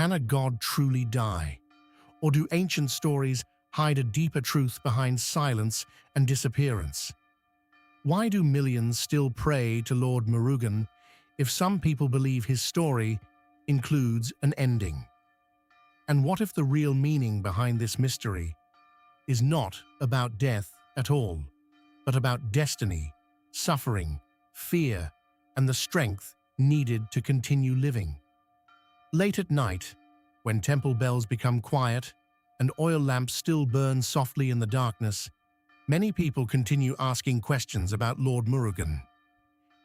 Can a god truly die? Or do ancient stories hide a deeper truth behind silence and disappearance? Why do millions still pray to Lord Murugan if some people believe his story includes an ending? And what if the real meaning behind this mystery is not about death at all, but about destiny, suffering, fear, and the strength needed to continue living? Late at night, when temple bells become quiet and oil lamps still burn softly in the darkness, many people continue asking questions about Lord Murugan.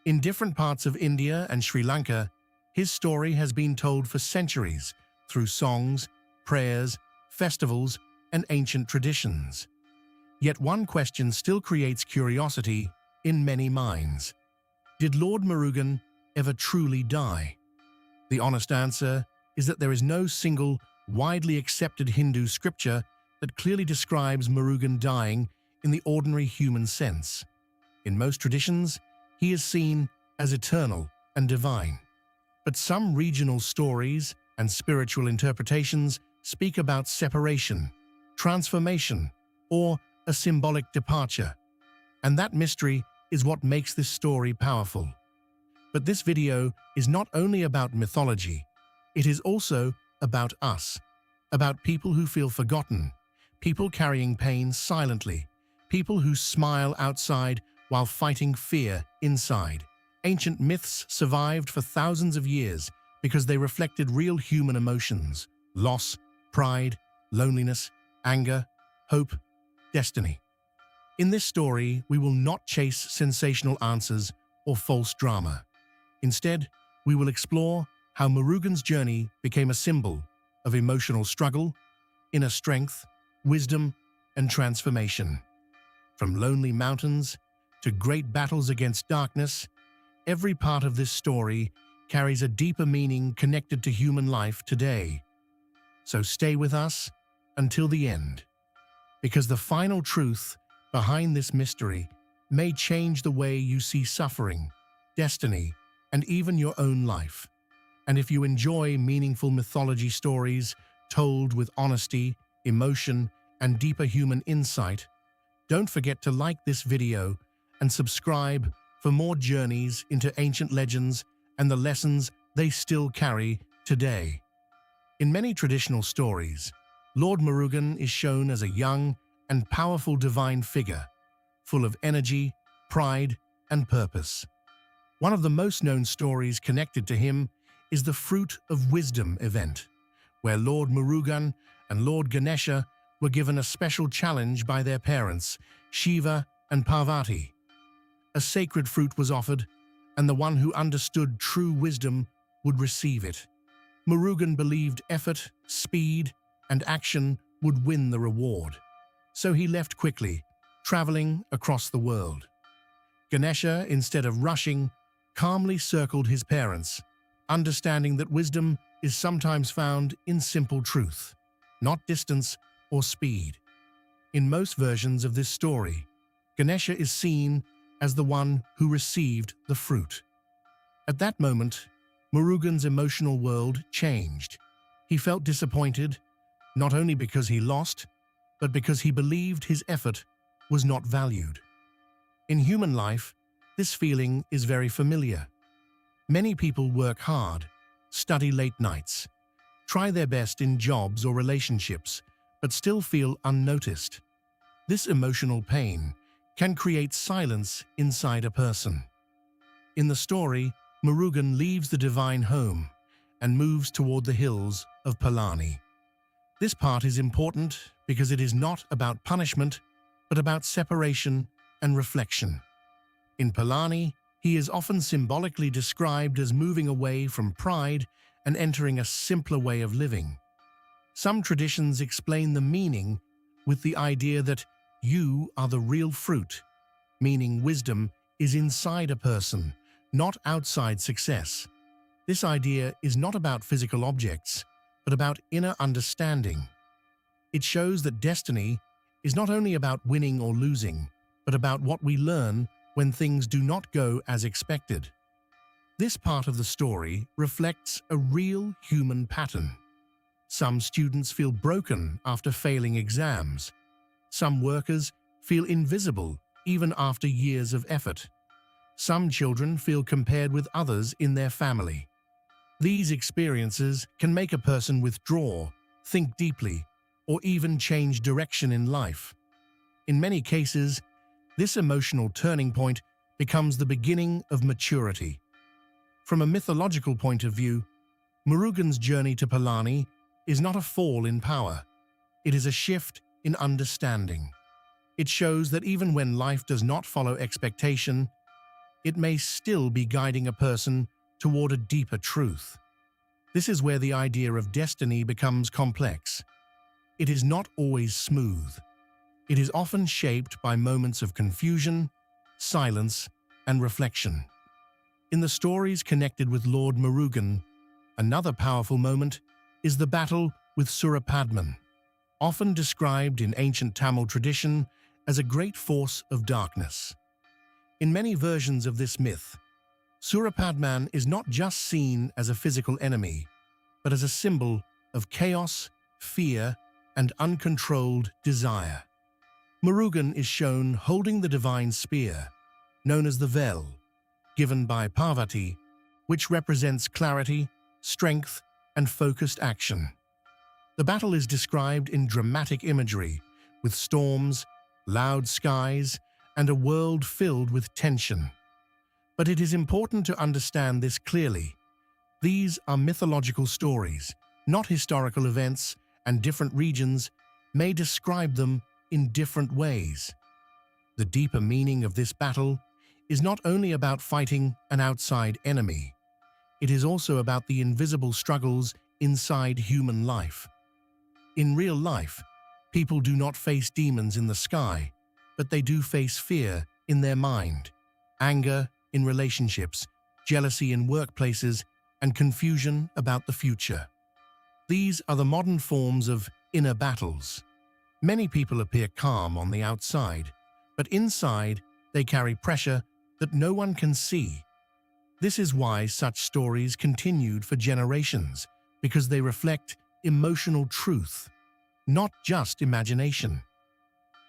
In different parts of India and Sri Lanka, his story has been told for centuries through songs, prayers, festivals, and ancient traditions. Yet one question still creates curiosity in many minds. Did Lord Murugan ever truly die? The honest answer is that there is no single, widely accepted Hindu scripture that clearly describes Murugan dying in the ordinary human sense. In most traditions, he is seen as eternal and divine. But some regional stories and spiritual interpretations speak about separation, transformation, or a symbolic departure. And that mystery is what makes this story powerful. But this video is not only about mythology, it is also about us, about people who feel forgotten, people carrying pain silently, people who smile outside while fighting fear inside. Ancient myths survived for thousands of years because they reflected real human emotions: loss, pride, loneliness, anger, hope, destiny. In this story, we will not chase sensational answers or false drama. Instead, we will explore how Murugan's journey became a symbol of emotional struggle, inner strength, wisdom, and transformation. From lonely mountains to great battles against darkness, every part of this story carries a deeper meaning connected to human life today. So stay with us until the end, because the final truth behind this mystery may change the way you see suffering, destiny, and even your own life. And if you enjoy meaningful mythology stories told with honesty, emotion, and deeper human insight, don't forget to like this video and subscribe for more journeys into ancient legends and the lessons they still carry today. In many traditional stories, Lord Murugan is shown as a young and powerful divine figure, full of energy, pride, and purpose. One of the most known stories connected to him is the Fruit of Wisdom event, where Lord Murugan and Lord Ganesha were given a special challenge by their parents, Shiva and Parvati. A sacred fruit was offered, and the one who understood true wisdom would receive it. Murugan believed effort, speed, and action would win the reward, so he left quickly, traveling across the world. Ganesha, instead of rushing, calmly circled his parents, understanding that wisdom is sometimes found in simple truth, not distance or speed. In most versions of this story, Ganesha is seen as the one who received the fruit. At that moment, Murugan's emotional world changed. He felt disappointed, not only because he lost, but because he believed his effort was not valued. In human life, this feeling is very familiar. Many people work hard, study late nights, try their best in jobs or relationships, but still feel unnoticed. This emotional pain can create silence inside a person. In the story, Murugan leaves the divine home and moves toward the hills of Palani. This part is important because it is not about punishment, but about separation and reflection. In Palani, he is often symbolically described as moving away from pride and entering a simpler way of living. Some traditions explain the meaning with the idea that you are the real fruit, meaning wisdom is inside a person, not outside success. This idea is not about physical objects, but about inner understanding. It shows that destiny is not only about winning or losing, but about what we learn when things do not go as expected. This part of the story reflects a real human pattern. Some students feel broken after failing exams. Some workers feel invisible even after years of effort. Some children feel compared with others in their family. These experiences can make a person withdraw, think deeply, or even change direction in life. In many cases, this emotional turning point becomes the beginning of maturity. From a mythological point of view, Murugan's journey to Palani is not a fall in power. It is a shift in understanding. It shows that even when life does not follow expectation, it may still be guiding a person toward a deeper truth. This is where the idea of destiny becomes complex. It is not always smooth. It is often shaped by moments of confusion, silence, and reflection. In the stories connected with Lord Murugan, another powerful moment is the battle with Surapadman, often described in ancient Tamil tradition as a great force of darkness. In many versions of this myth, Surapadman is not just seen as a physical enemy, but as a symbol of chaos, fear, and uncontrolled desire. Murugan is shown holding the divine spear, known as the Vel, given by Parvati, which represents clarity, strength, and focused action. The battle is described in dramatic imagery, with storms, loud skies, and a world filled with tension. But it is important to understand this clearly. These are mythological stories, not historical events, and different regions may describe them in different ways. The deeper meaning of this battle is not only about fighting an outside enemy, it is also about the invisible struggles inside human life. In real life, people do not face demons in the sky, but they do face fear in their mind, anger in relationships, jealousy in workplaces, and confusion about the future. These are the modern forms of inner battles. Many people appear calm on the outside, but inside they carry pressure that no one can see. This is why such stories continued for generations, because they reflect emotional truth, not just imagination.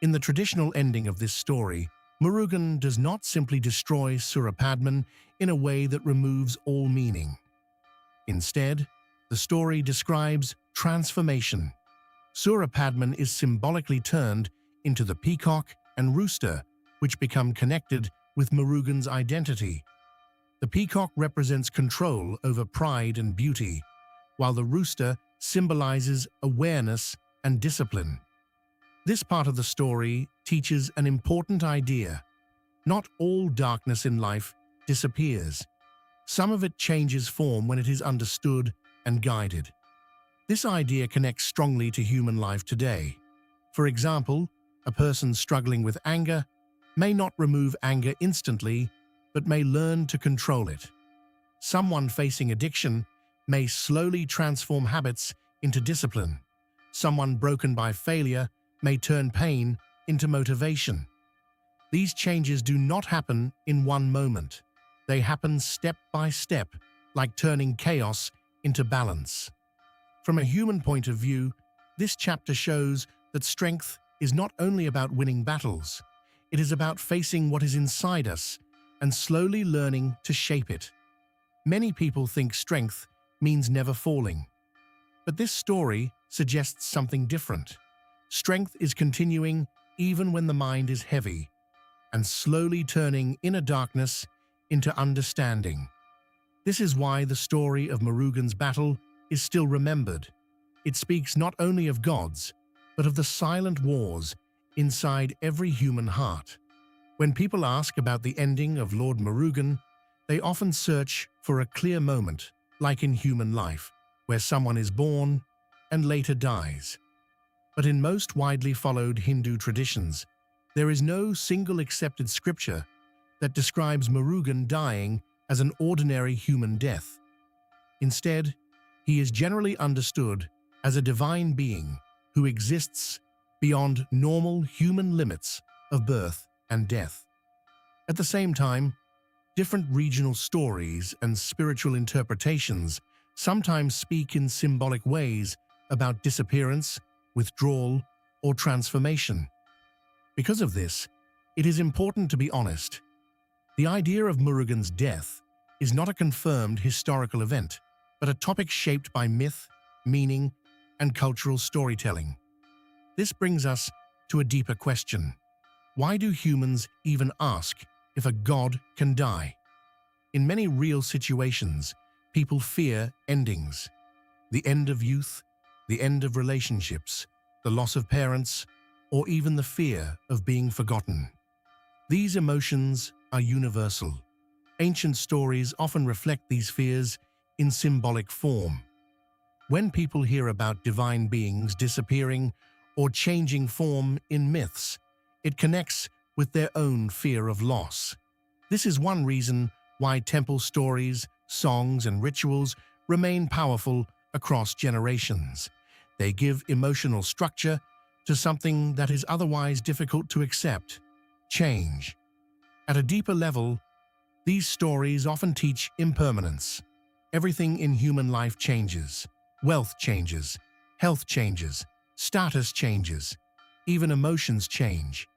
In the traditional ending of this story, Murugan does not simply destroy Surapadman in a way that removes all meaning. Instead, the story describes transformation. Surapadman is symbolically turned into the peacock and rooster, which become connected with Murugan's identity. The peacock represents control over pride and beauty, while the rooster symbolizes awareness and discipline. This part of the story teaches an important idea. Not all darkness in life disappears. Some of it changes form when it is understood and guided. This idea connects strongly to human life today. For example, a person struggling with anger may not remove anger instantly, but may learn to control it. Someone facing addiction may slowly transform habits into discipline. Someone broken by failure may turn pain into motivation. These changes do not happen in one moment. They happen step by step, like turning chaos into balance. From a human point of view, this chapter shows that strength is not only about winning battles, it is about facing what is inside us and slowly learning to shape it. Many people think strength means never falling, but this story suggests something different. Strength is continuing even when the mind is heavy, and slowly turning inner darkness into understanding. This is why the story of Murugan's battle is still remembered. It speaks not only of gods, but of the silent wars inside every human heart. When people ask about the ending of Lord Murugan, they often search for a clear moment, like in human life, where someone is born and later dies. But in most widely followed Hindu traditions, there is no single accepted scripture that describes Murugan dying as an ordinary human death. Instead, he is generally understood as a divine being who exists beyond normal human limits of birth and death. At the same time, different regional stories and spiritual interpretations sometimes speak in symbolic ways about disappearance, withdrawal, or transformation. Because of this, it is important to be honest. The idea of Murugan's death is not a confirmed historical event, but a topic shaped by myth, meaning, and cultural storytelling. This brings us to a deeper question. Why do humans even ask if a god can die? In many real situations, people fear endings. The end of youth, the end of relationships, the loss of parents, or even the fear of being forgotten. These emotions are universal. Ancient stories often reflect these fears in symbolic form. When people hear about divine beings disappearing or changing form in myths, it connects with their own fear of loss. This is one reason why temple stories, songs, and rituals remain powerful across generations. They give emotional structure to something that is otherwise difficult to accept: change. At a deeper level, these stories often teach impermanence. Everything in human life changes. Wealth changes, health changes, status changes, even emotions change.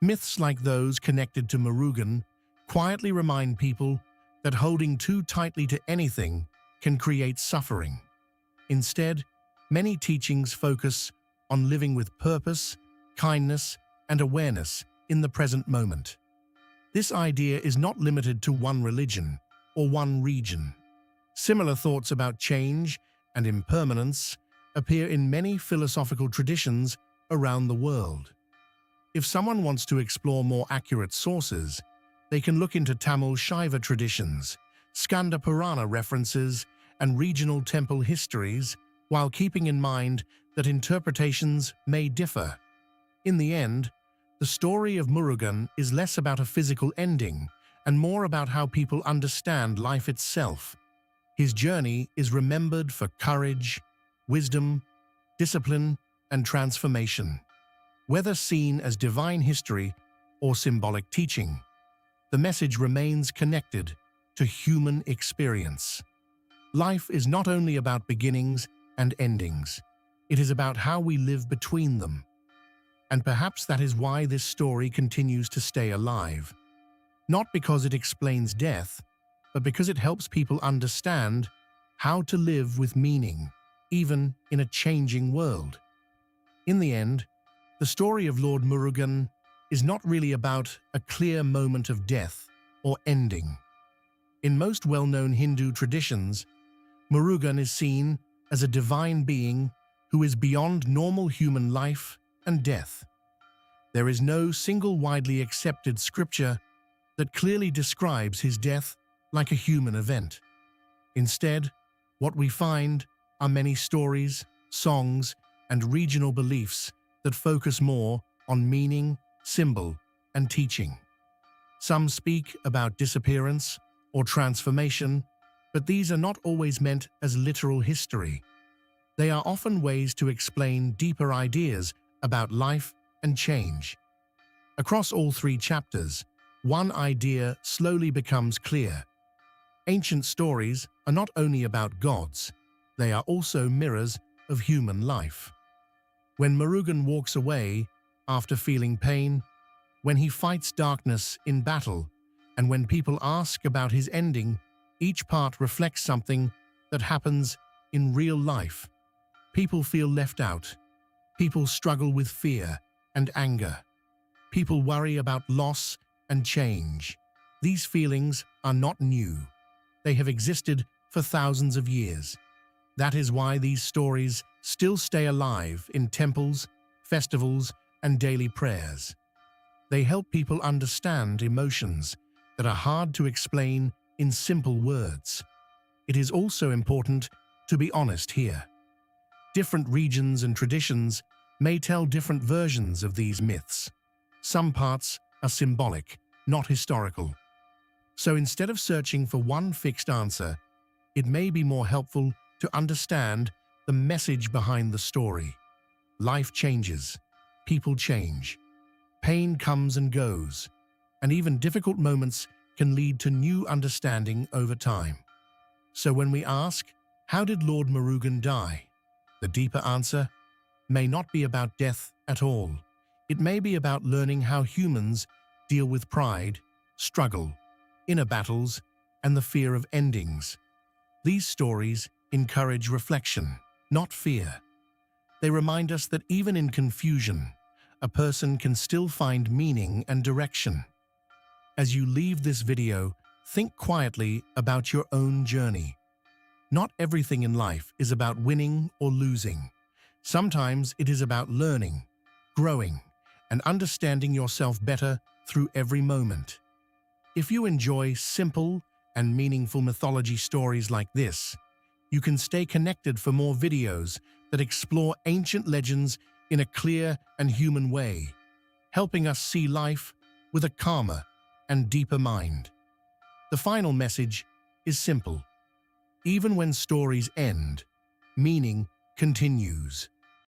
Myths like those connected to Murugan quietly remind people that holding too tightly to anything can create suffering. Instead, many teachings focus on living with purpose, kindness, and awareness in the present moment. This idea is not limited to one religion or one region. Similar thoughts about change and impermanence appear in many philosophical traditions around the world. If someone wants to explore more accurate sources, they can look into Tamil Shaiva traditions, Skanda Purana references, and regional temple histories, while keeping in mind that interpretations may differ. In the end, the story of Murugan is less about a physical ending and more about how people understand life itself. His journey is remembered for courage, wisdom, discipline, and transformation. Whether seen as divine history or symbolic teaching, the message remains connected to human experience. Life is not only about beginnings and endings, it is about how we live between them. And perhaps that is why this story continues to stay alive. Not because it explains death, but because it helps people understand how to live with meaning, even in a changing world. In the end, the story of Lord Murugan is not really about a clear moment of death or ending. In most well-known Hindu traditions, Murugan is seen as a divine being who is beyond normal human life and death. There is no single widely accepted scripture that clearly describes his death like a human event. Instead, what we find are many stories, songs, and regional beliefs that focus more on meaning, symbol, and teaching. Some speak about disappearance or transformation, but these are not always meant as literal history. They are often ways to explain deeper ideas about life and change. Across all three chapters, one idea slowly becomes clear. Ancient stories are not only about gods, they are also mirrors of human life. When Murugan walks away after feeling pain, when he fights darkness in battle, and when people ask about his ending, each part reflects something that happens in real life. People feel left out. People struggle with fear and anger. People worry about loss and change. These feelings are not new. They have existed for thousands of years. That is why these stories still stay alive in temples, festivals, and daily prayers. They help people understand emotions that are hard to explain in simple words. It is also important to be honest here. Different regions and traditions may tell different versions of these myths. Some parts are symbolic, not historical. So instead of searching for one fixed answer, it may be more helpful to understand the message behind the story. Life changes, people change, pain comes and goes, and even difficult moments can lead to new understanding over time. So when we ask, how did Lord Murugan die? The deeper answer may not be about death at all. It may be about learning how humans deal with pride, struggle, inner battles, and the fear of endings. These stories encourage reflection, not fear. They remind us that even in confusion, a person can still find meaning and direction. As you leave this video, think quietly about your own journey. Not everything in life is about winning or losing. Sometimes it is about learning, growing, and understanding yourself better through every moment. If you enjoy simple and meaningful mythology stories like this, you can stay connected for more videos that explore ancient legends in a clear and human way, helping us see life with a calmer and deeper mind. The final message is simple. Even when stories end, meaning continues.